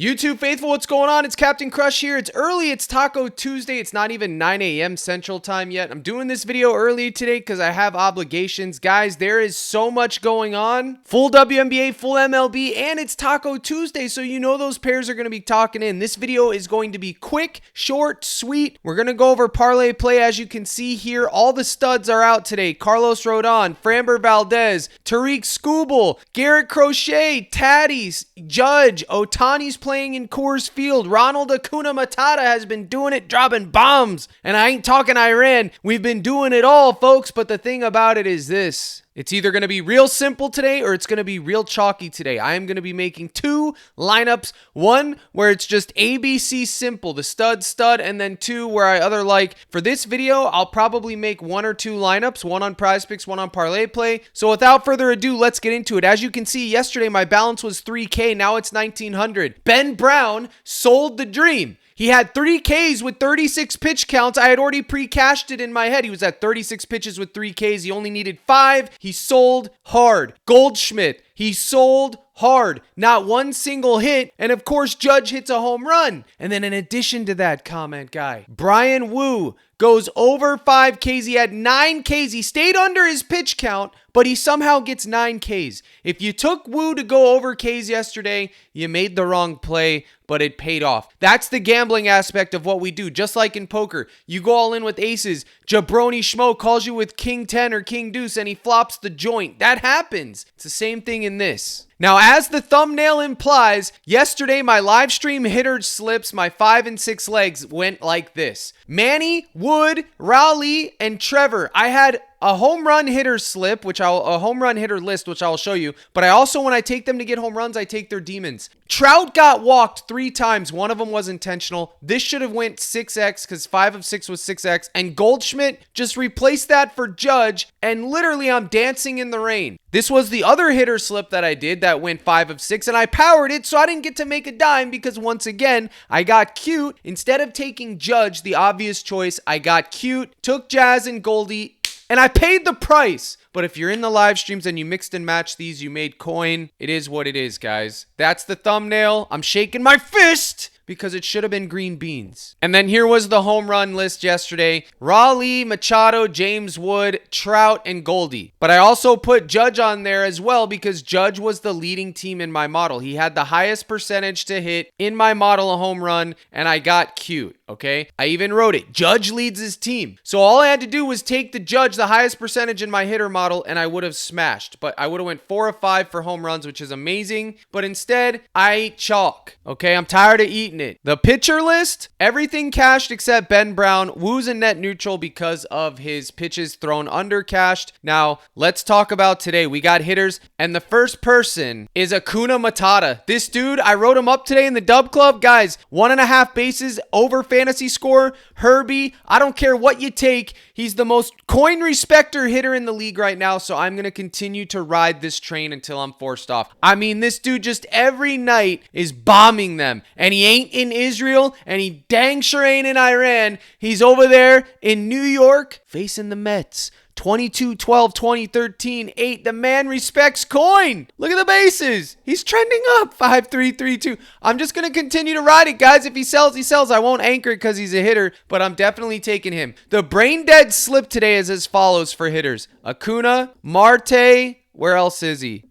YouTube faithful, what's going on? It's Captain Crush here. It's early. It's Taco Tuesday. It's not even 9 a.m. Central Time yet. I'm doing this video early today because I have obligations. Guys, there is so much going on. Full WNBA, full MLB, and it's Taco Tuesday, so you know those pairs are going to be talking in. This video is going to be quick, short, sweet. We're going to go over parlay play. As you can see here, all the studs are out today. Carlos Rodon, Framber Valdez, Tariq Skubal, Garrett Crochet, Tatis, Judge, Ohtani's playing in Coors Field. Ronald Acuna Matata has been doing it, dropping bombs. And I ain't talking Iran. We've been doing it all, folks. But the thing about it is this. It's either going to be real simple today or it's going to be real chalky today. I am going to be making two lineups. One where it's just ABC simple, the stud, and then two where I other like. For this video, I'll probably make one or two lineups, one on PrizePicks, one on parlay. So without further ado, let's get into it. As you can see, yesterday my balance was 3K. Now it's 1,900. Ben Brown sold the dream. He had 3 Ks with 36 pitch counts. I had already pre-cashed it in my head. He was at 36 pitches with 3 Ks. He only needed 5. He sold hard. Goldschmidt, he sold hard. Not one single hit. And of course, Judge hits a home run. And then in addition to that, comment guy, Brian Wu goes over 5 Ks. He had 9 Ks. He stayed under his pitch count, but he somehow gets 9 Ks. If you took Wu to go over Ks yesterday, you made the wrong play, but it paid off. That's the gambling aspect of what we do. Just like in poker, you go all in with aces. Jabroni Schmo calls you with King 10 or King Deuce and he flops the joint. That happens. It's the same thing in this. Now, as the thumbnail implies, yesterday my live stream hitter slips, my 5 and 6 legs went like this. Manny, Wood, Raleigh, and Trevor. I had a home run hitter slip, a home run hitter list, which I'll show you. But I also, when I take them to get home runs, I take their demons. Trout got walked 3 times. One of them was intentional. This should have went 6x because 5 of 6 was 6x. And Goldschmidt just replaced that for Judge. And literally, I'm dancing in the rain. This was the other hitter slip that I did that went 5 of 6. And I powered it, so I didn't get to make a dime because once again, I got cute. Instead of taking Judge, the obvious choice, I got cute, took Jazz and Goldie, and I paid the price. But if you're in the live streams and you mixed and matched these, you made coin. It is what it is, guys. That's the thumbnail. I'm shaking my fist because it should have been green beans. And then here was the home run list yesterday. Raleigh, Machado, James Wood, Trout, and Goldie. But I also put Judge on there as well because Judge was the leading team in my model. He had the highest percentage to hit in my model a home run, and I got cute, okay? I even wrote it. Judge leads his team. So all I had to do was take the Judge, the highest percentage in my hitter model, and I would have smashed. But I would have went 4 of 5 for home runs, which is amazing. But instead, I ate chalk, okay? I'm tired of eating it. The pitcher list, everything cashed except Ben Brown. Wu's a net neutral because of his pitches thrown under cashed. Now, let's talk about today. We got hitters, and the first person is Acuna Matata. This dude, I wrote him up today in the Dub Club. Guys, 1.5 bases over fantasy score. Herbie, I don't care what you take. He's the most coin respecter hitter in the league right now, so I'm going to continue to ride this train until I'm forced off. I mean, this dude just every night is bombing them, and he ain't in Israel, and he dang sure ain't in Iran. He's over there in New York facing the Mets. 22-12-2013-8. The man respects coin. Look at the bases. He's trending up. 5-3-3-2. I'm just going to continue to ride it, guys. If he sells, he sells. I won't anchor it because he's a hitter, but I'm definitely taking him. The brain dead slip today is as follows for hitters. Acuna, Marte, where else is he?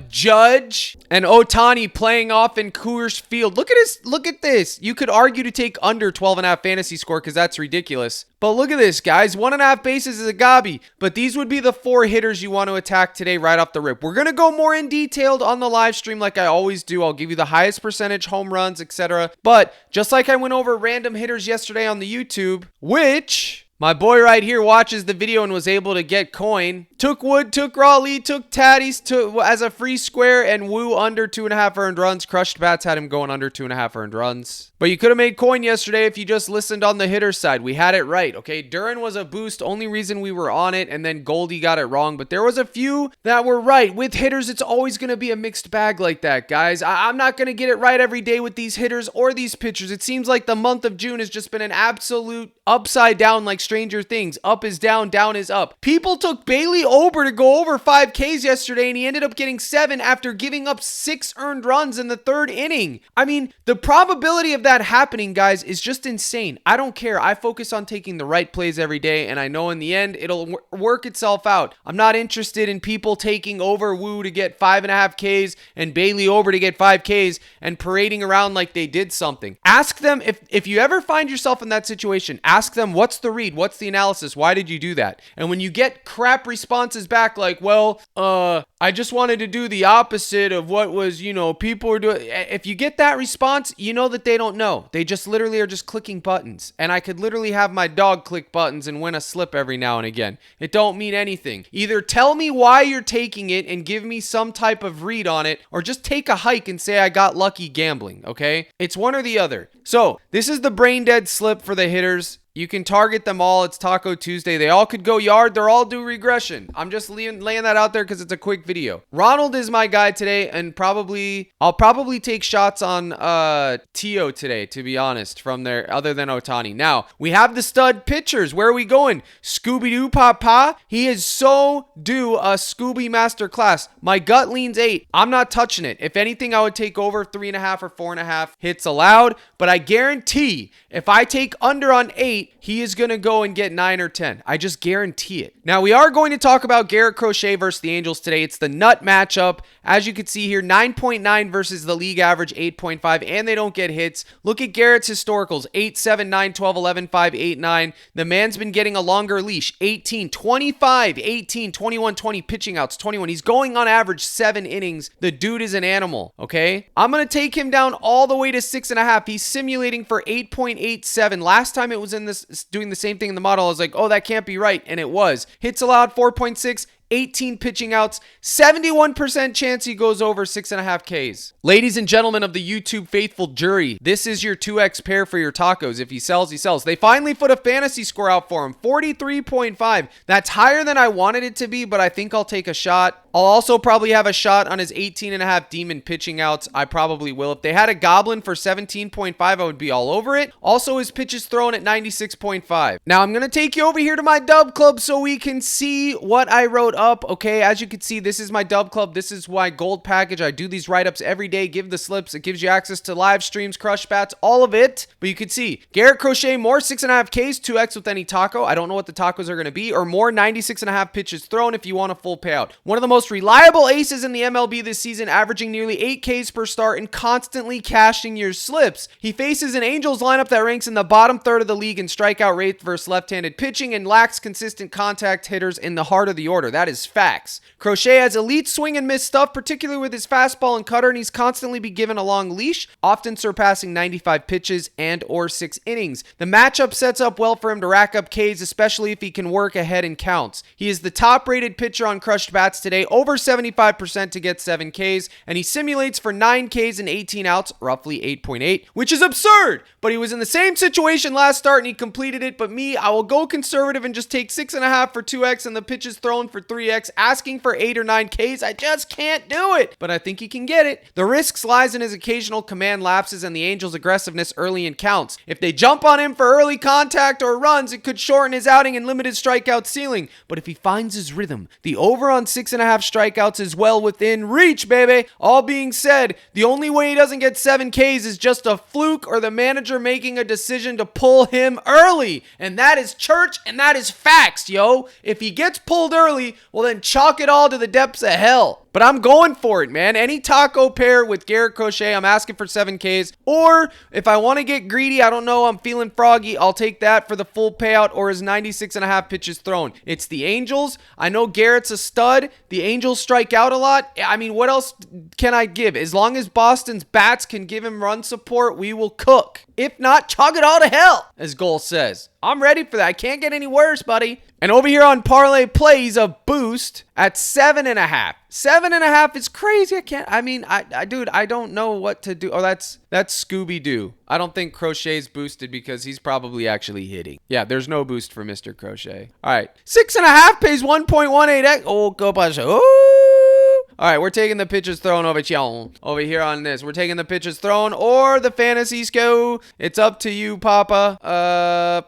Judge and Ohtani playing off in Coors Field. Look at this. You could argue to take under 12.5 fantasy score because that's ridiculous. But look at this, guys. 1.5 bases is a gobby. But these would be the 4 hitters you want to attack today right off the rip. We're going to go more in detailed on the live stream like I always do. I'll give you the highest percentage, home runs, etc. But just like I went over random hitters yesterday on the YouTube, which my boy right here watches the video and was able to get coin. Took Wood, took Raleigh, took Tatis as a free square, and Wu under 2.5 earned runs. Crushed Bats had him going under 2.5 earned runs. But you could have made coin yesterday if you just listened on the hitter side. We had it right, okay? Duran was a boost, only reason we were on it, and then Goldie got it wrong. But there was a few that were right. With hitters, it's always going to be a mixed bag like that, guys. I'm not going to get it right every day with these hitters or these pitchers. It seems like the month of June has just been an absolute upside down like Stranger Things. Up is down, down is up. People took Bailey over to go over 5Ks yesterday, and he ended up getting 7 after giving up 6 earned runs in the 3rd inning. I mean, the probability of that happening, guys, is just insane. I don't care. I focus on taking the right plays every day, and I know in the end, it'll work itself out. I'm not interested in people taking over Woo to get 5.5 Ks and Bailey over to get 5 Ks and parading around like they did something. Ask them, if you ever find yourself in that situation, ask them, what's the read? What's the analysis? Why did you do that? And when you get crap responses back like, well, I just wanted to do the opposite of what was, people were doing. If you get that response, you know that they don't know. They just literally are just clicking buttons. And I could literally have my dog click buttons and win a slip every now and again. It don't mean anything. Either tell me why you're taking it and give me some type of read on it, or just take a hike and say I got lucky gambling, okay? It's one or the other. So this is the brain dead slip for the hitters. You can target them all. It's Taco Tuesday. They all could go yard. They're all due regression. I'm just laying that out there because it's a quick video. Ronald is my guy today, and I'll probably take shots on Tio today, to be honest, from there, other than Ohtani. Now, we have the stud pitchers. Where are we going? Scooby-Doo Papa. He is so due a Scooby Masterclass. My gut leans 8. I'm not touching it. If anything, I would take over 3.5 or 4.5 hits allowed, but I guarantee if I take under on 8, he is going to go and get 9 or 10. I just guarantee it. Now, we are going to talk about Garrett Crochet versus the Angels today. It's the nut matchup. As you can see here, 9.9 versus the league average 8.5, and they don't get hits. Look at Garrett's historicals, 8, 7, 9, 12, 11, 5, 8, 9. The man's been getting a longer leash, 18, 25, 18, 21, 20, pitching outs, 21. He's going on average 7 innings. The dude is an animal, okay? I'm going to take him down all the way to 6.5. He's simulating for 8.87. Last time it was in this doing the same thing in the model, I was like, oh, that can't be right, and it was. Hits allowed 4.6, 18 pitching outs, 71% chance he goes over 6.5 Ks. Ladies and gentlemen of the YouTube faithful jury, this is your 2x pair for your tacos. If he sells, he sells. They finally put a fantasy score out for him, 43.5. That's higher than I wanted it to be, but I think I'll take a shot. I'll also probably have a shot on his 18.5 demon pitching outs. I probably will. If they had a goblin for 17.5, I would be all over it. Also, his pitches thrown at 96.5. Now, I'm going to take you over here to my dub club so we can see what I wrote up. Okay, as you can see, this is my dub club. This is my gold package. I do these write-ups every day, give the slips. It gives you access to live streams, crush bats, all of it. But you can see Garrett Crochet, more 6.5 Ks, 2x with any taco. I don't know what the tacos are going to be, or more 96.5 pitches thrown if you want a full payout. One of the most reliable aces in the MLB this season, averaging nearly 8 Ks per start and constantly cashing your slips. He faces an Angels lineup that ranks in the bottom third of the league in strikeout rate versus left-handed pitching and lacks consistent contact hitters in the heart of the order. That is facts. Crochet has elite swing and miss stuff, particularly with his fastball and cutter, and he's constantly be given a long leash, often surpassing 95 pitches and or 6 innings. The matchup sets up well for him to rack up Ks, especially if he can work ahead in counts. He is the top-rated pitcher on crushed bats today, over 75% to get 7 Ks, and he simulates for 9 Ks and 18 outs, roughly 8.8, which is absurd, but he was in the same situation last start and he completed it. But me, I will go conservative and just take 6.5 for 2x and the pitches thrown for 3x, asking for 8 or 9 Ks. I just can't do it, but I think he can get it. The risks lies in his occasional command lapses and the Angels' aggressiveness early in counts. If they jump on him for early contact or runs, it could shorten his outing and limit his strikeout ceiling. But if he finds his rhythm, the over on 6.5 strikeouts is well within reach, baby. All being said, the only way he doesn't get 7 Ks is just a fluke or the manager making a decision to pull him early. And that is church and that is facts, yo. If he gets pulled early, well then chalk it all to the depths of hell. But I'm going for it, man. Any taco pair with Garrett Crochet, I'm asking for 7 Ks. Or if I want to get greedy, I don't know, I'm feeling froggy, I'll take that for the full payout or his 96.5 pitches thrown. It's the Angels. I know Garrett's a stud. The Angels strike out a lot. I mean, what else can I give? As long as Boston's bats can give him run support, we will cook. If not, chalk it all to hell, as Goal says. I'm ready for that. I can't get any worse, buddy. And over here on Parlay Play, he's a boost at 7.5. 7.5 is crazy. Dude, I don't know what to do. Oh, that's Scooby-Doo. I don't think Crochet's boosted because he's probably actually hitting. Yeah, there's no boost for Mr. Crochet. All right, 6.5 pays 1.18x. Oh, go Bush. Oh. All right, we're taking the pitches thrown over here on this. We're taking the pitches thrown or the fantasy sco. It's up to you, Papa.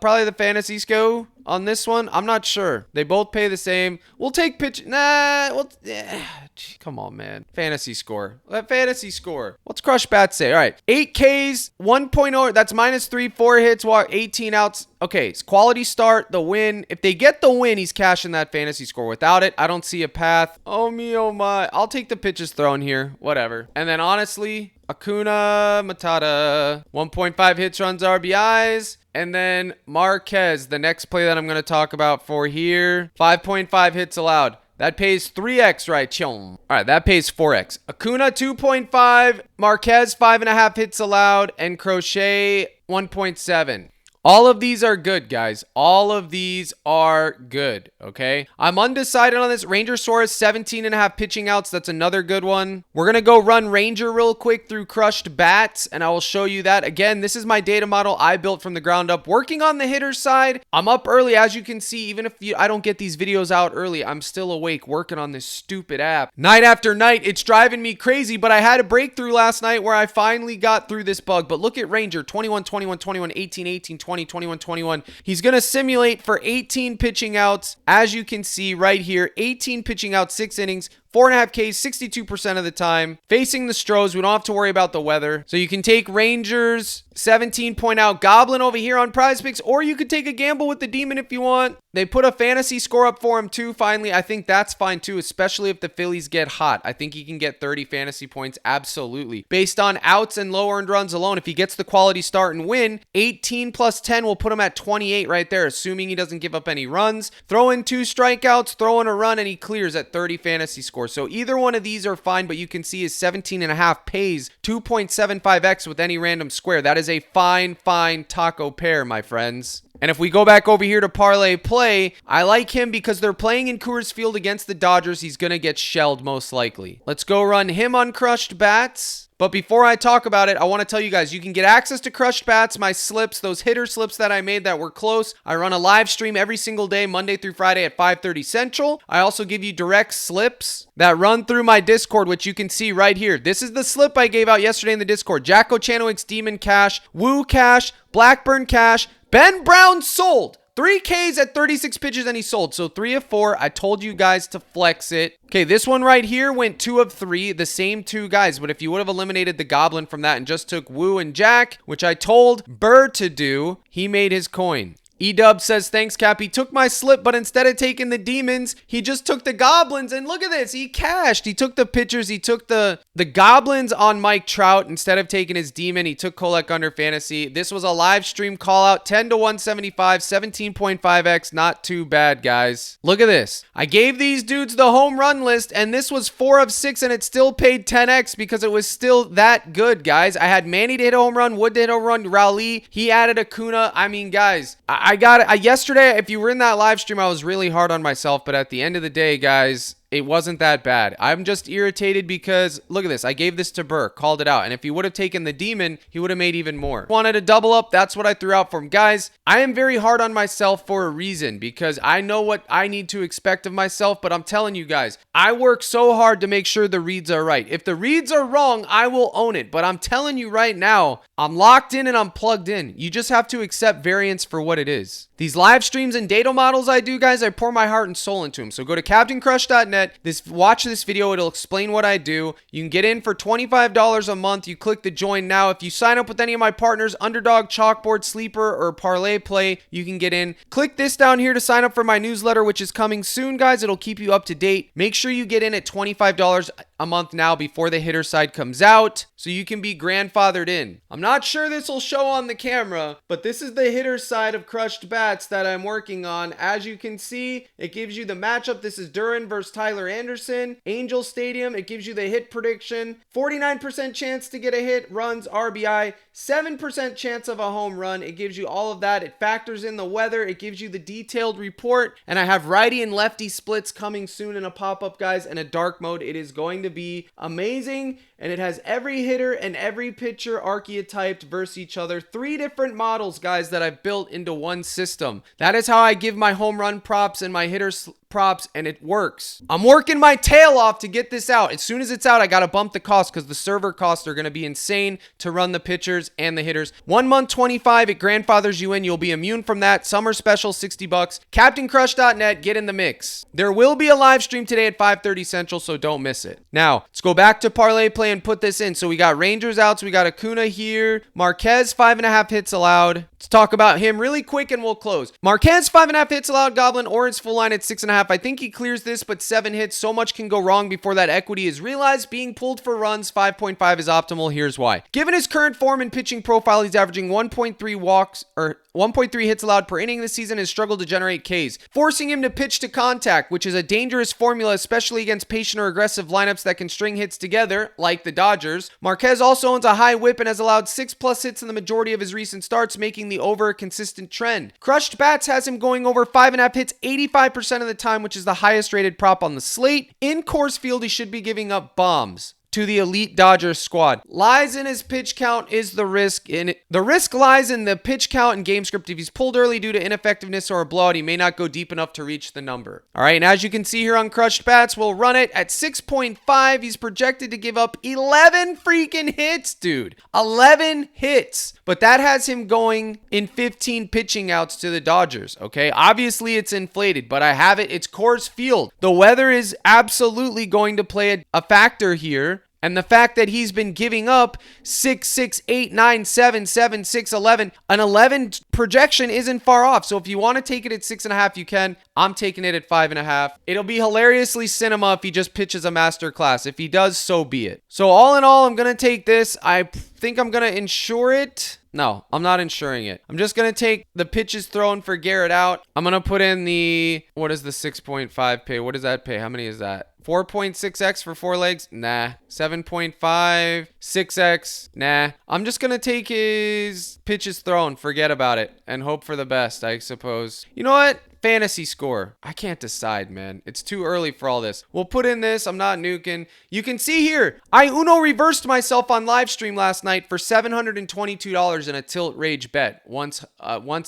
Probably the fantasy sco. on this one? I'm not sure. They both pay the same. We'll take pitch. Nah. Come on, man. Fantasy score. That fantasy score. What's Crush Bats say? All right. 8 Ks, 1.0. That's -3, 4 hits, 18 outs. Okay, it's quality start, the win. If they get the win, he's cashing that fantasy score. Without it, I don't see a path. Oh me, oh my. I'll take the pitches thrown here. Whatever. And then honestly, Acuna Matata, 1.5 hits, runs, RBIs. And then Marquez, the next play that I'm going to talk about for here, 5.5 hits allowed. That pays 3x, right? Chum. All right, that pays 4x. Acuna 2.5, Marquez 5.5 hits allowed, and Crochet 1.7. All of these are good, guys. All of these are good, okay? I'm undecided on this. Ranger Suarez, 17.5 pitching outs. That's another good one. We're going to go run Ranger real quick through Crushed Bats, and I will show you that. Again, this is my data model I built from the ground up. Working on the hitter side, I'm up early. As you can see, even if I don't get these videos out early, I'm still awake working on this stupid app. Night after night, it's driving me crazy, but I had a breakthrough last night where I finally got through this bug. But look at Ranger, 21, 21, 21, 18, 18, 20, 21, 21. He's going to simulate for 18 pitching outs. As you can see right here, 18 pitching outs, 6 innings, 4.5 Ks, 62% of the time. Facing the Stros, we don't have to worry about the weather. So you can take Rangers, 17 point out Goblin over here on PrizePicks, or you could take a gamble with the Demon if you want. They put a fantasy score up for him too, finally. I think that's fine too, especially if the Phillies get hot. I think he can get 30 fantasy points, absolutely. Based on outs and low earned runs alone, if he gets the quality start and win, 18 plus 10 will put him at 28 right there, assuming he doesn't give up any runs. Throw in 2 strikeouts, throw in a run, and he clears at 30 fantasy score. So either one of these are fine, but you can see his 17.5 pays 2.75x with any random square. That is a fine taco pair, my friends. And if we go back over here to Parlay Play, I like him because they're playing in Coors Field against the Dodgers. He's going to get shelled most likely. Let's go run him on Crushed Bats. But before I talk about it, I want to tell you guys, you can get access to Crushed Bats, my slips, those hitter slips that I made that were close. I run a live stream every single day, Monday through Friday at 5:30 Central. I also give you direct slips that run through my Discord, which you can see right here. This is the slip I gave out yesterday in the Discord. Jacko Chanowic's Demon Cash, Woo Cash, Blackburn Cash, Ben Brown sold. 3 Ks at 36 pitches and he sold. So 3 of 4. I told you guys to flex it. Okay, this one right here went 2 of 3. The same 2 guys. But if you would have eliminated the Goblin from that and just took Woo and Jack, which I told Burr to do, he made his coin. E-Dub says, thanks, Cap. He took my slip, but instead of taking the Demons, he just took the Goblins. And look at this. He cashed. He took the pitchers. He took the Goblins on Mike Trout. Instead of taking his Demon, he took Kolek under fantasy. This was a live stream call out. 10 to 175, 17.5x. Not too bad, guys. Look at this. I gave these dudes the home run list, and this was 4 of 6, and it still paid 10x because it was still that good, guys. I had Manny to hit a home run, Wood to hit a home run, Raleigh. He added Acuna. I mean, guys, I got it. Yesterday, if you were in that live stream, I was really hard on myself. But at the end of the day, guys, it wasn't that bad. I'm just irritated because, look at this. I gave this to Burr, called it out. And if he would have taken the Demon, he would have made even more. Wanted a double up. That's what I threw out for him. Guys, I am very hard on myself for a reason because I know what I need to expect of myself. But I'm telling you guys, I work so hard to make sure the reads are right. If the reads are wrong, I will own it. But I'm telling you right now, I'm locked in and I'm plugged in. You just have to accept variance for what it is. These live streams and data models I do, guys, I pour my heart and soul into them. So go to CaptainCrush.net. Watch this video. It'll explain what I do. You can get in for $25 a month. You click the join now. If you sign up with any of my partners, Underdog, Chalkboard, Sleeper, or ParlayPlay, you can get in. Click this down here to sign up for my newsletter, which is coming soon, guys. It'll keep you up to date. Make sure you get in at $25 a month now before the hitter side comes out so you can be grandfathered in. I'm not sure this will show on the camera, but this is the hitter side of Crushed Bats that I'm working on. As you can see, it gives you the matchup. This is Duran versus Tyler Anderson. Angel Stadium, it gives you the hit prediction. 49% chance to get a hit, runs, RBI. 7% chance of a home run. It gives you all of that. It factors in the weather. It gives you the detailed report. And I have righty and lefty splits coming soon in a pop-up, guys, and a dark mode. It is going to be amazing. And it has every hitter and every pitcher archetyped versus each other. 3 different models, guys, that I've built into one system. That is how I give my home run props and my hitter props, and it works. I'm working my tail off to get this out. As soon as it's out, I got to bump the cost because the server costs are going to be insane to run the pitchers and the hitters. 1 month, 25. It grandfathers you in. You'll be immune from that. Summer special, $60. CaptainCrush.net. Get in the mix. There will be a live stream today at 5:30 Central, so don't miss it. Now, let's go back to Parlay Play and put this in. So we got Rangers out. So we got Acuna here. Marquez, 5.5 hits allowed. Let's talk about him really quick and we'll close. Marquez, 5.5 hits allowed. Goblin, Orange full line at 6.5. I think he clears this, but 7 hits. So much can go wrong before that equity is realized. Being pulled for runs, 5.5 is optimal. Here's why. Given his current form and pitching profile, he's averaging 1.3 walks or 1.3 hits allowed per inning this season, has struggled to generate Ks, forcing him to pitch to contact, which is a dangerous formula, especially against patient or aggressive lineups that can string hits together, like the Dodgers. Marquez also owns a high whip and has allowed 6+ hits in the majority of his recent starts, making the over a consistent trend. Crushed Bats has him going over 5.5 hits 85% of the time, which is the highest rated prop on the slate. In Coors Field, he should be giving up bombs to the elite Dodgers squad. Lies in his pitch count is the risk. The risk lies in the pitch count and game script. If he's pulled early due to ineffectiveness or a blowout, he may not go deep enough to reach the number. All right, and as you can see here on Crushed Bats, we'll run it at 6.5. He's projected to give up 11 freaking hits, dude. 11 hits. But that has him going in 15 pitching outs to the Dodgers, okay? Obviously, it's inflated, but I have it. It's Coors Field. The weather is absolutely going to play a factor here. And the fact that he's been giving up 6, 6, 8, 9, 7, 7, 6, 11. An 11 projection isn't far off. So if you want to take it at 6.5, you can. I'm taking it at 5.5. It'll be hilariously cinema if he just pitches a masterclass. If he does, so be it. So all in all, I'm going to take this. I think I'm going to insure it. No, I'm not insuring it. I'm just going to take the pitches thrown for Garrett out. I'm going to put in what does the 6.5 pay? What does that pay? How many is that? 4.6x for 4 legs? Nah. 7.5, 6x? Nah. I'm just going to take his pitches thrown, forget about it, and hope for the best, I suppose. You know what? Fantasy score. I can't decide, man. It's too early for all this. We'll put in this. I'm not nuking. You can see here, I Uno reversed myself on live stream last night for $722 in a tilt rage bet. Once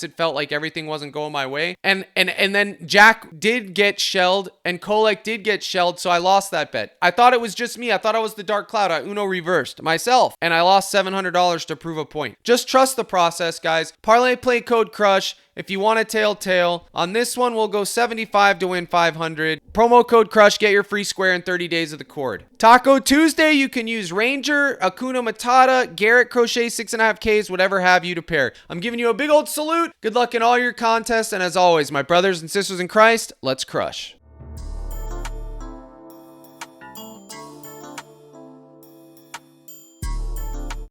it felt like everything wasn't going my way. And then Jack did get shelled and Kolek did get shelled, so I lost that bet. I thought it was just me. I thought I was the dark cloud. I Uno reversed myself and I lost $700 to prove a point. Just trust the process, guys. Parlay play code CRUSH. If you want to tail. On this one, we'll go 75 to win 500. Promo code CRUSH. Get your free square in 30 days of the cord. Taco Tuesday, you can use Ranger, Acuna Matata, Garrett Crochet, 6.5 Ks, whatever have you to pair. I'm giving you a big old salute. Good luck in all your contests. And as always, my brothers and sisters in Christ, let's crush.